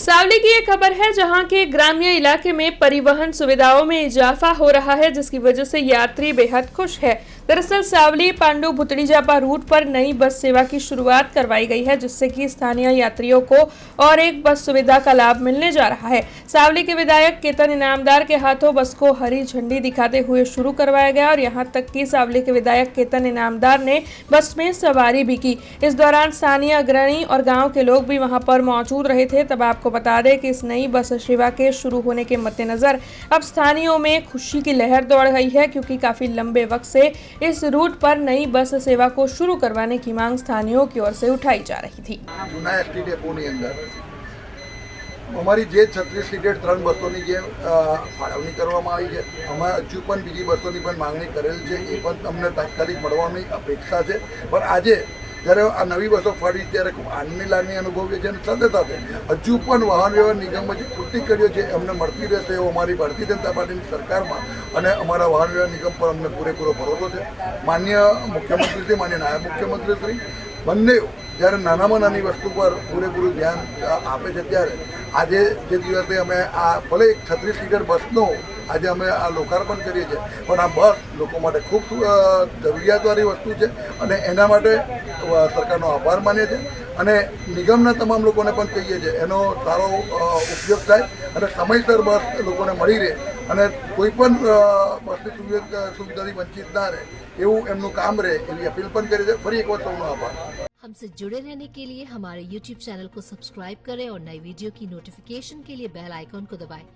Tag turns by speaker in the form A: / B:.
A: सावली की एक खबर है जहां के ग्रामीण इलाके में परिवहन सुविधाओं में इजाफा हो रहा है, जिसकी वजह से यात्री बेहद खुश है। दरअसल सावली पांडु भुतड़ीजापा रूट पर नई बस सेवा की शुरुआत करवाई गई है, जिससे कि स्थानीय यात्रियों को और एक बस सुविधा का लाभ मिलने जा रहा है। सावली के विधायक केतन इनामदार के हाथों बस को हरी झंडी दिखाते हुए शुरू करवाया गया और यहां तक कि सावली के विधायक केतन इनामदार ने बस में सवारी भी की। इस दौरान स्थानीय अग्रणी और गाँव के लोग भी वहाँ पर मौजूद रहे थे। तब आपको बता दें कि इस नई बस सेवा के शुरू होने के मद्देनजर अब स्थानीयों में खुशी की लहर दौड़ गई है, क्योंकि काफी लंबे वक्त से इस रूट पर नई बस सेवा को शुरू करवाने की मांग स्थानीयों की ओर से उठाई जा रही थी।
B: જૂના એસટી ડેપોની અંદર અમારી જે 36 સીટેડ 3 બસોની જે ફાળવણી કરવામાં આવી છે, અમે હજુ પણ બીજી બસોની પણ માંગણી કરેલ છે, એ પણ અમને તાત્કાલિક મળવાની અપેક્ષા છે। પણ આજે જ્યારે આ નવી બસો ફાળી ત્યારે ખૂબ આનંદની લાગણી અનુભવીએ છીએ અને સાથે સાથે હજુ પણ વાહન વ્યવહાર નિગમમાં જે ખોટી કર્યો છે અમને મળતી રહેશે એવો અમારી ભારતીય જનતા પાર્ટીની સરકારમાં અને અમારા વાહન વ્યવહાર નિગમ પર અમને પૂરેપૂરો ભરોસો છે। માન્ય મુખ્યમંત્રીશ્રી, માન્ય નાયબ મુખ્યમંત્રીશ્રી બંને જ્યારે નાનામાં નાની વસ્તુ પર પૂરેપૂરું ધ્યાન આપે છે, ત્યારે આજે જે દિવસે અમે આ ભલે 36 સીટર બસનો આજે અમે આ લોકાર્પણ કરીએ છીએ, પણ આ બસ લોકો માટે ખૂબ જરૂરિયાતવાળી વસ્તુ છે અને એના માટે સરકારનો આભાર માનીએ છીએ અને નિગમના તમામ લોકોને પણ કહીએ છીએ એનો સારો ઉપયોગ થાય અને સમયસર બસ લોકોને મળી રહે અને કોઈ પણ બસની સુવિધાથી વંચિત ના રહે એવું એમનું કામ રહે એવી અપીલ પણ કરી છે। ફરી એક વાર સૌનો આભાર।
C: हमसे जुड़े रहने के लिए हमारे YouTube चैनल को सब्सक्राइब करें और नई वीडियो की नोटिफिकेशन के लिए बेल आइकॉन को दबाएं।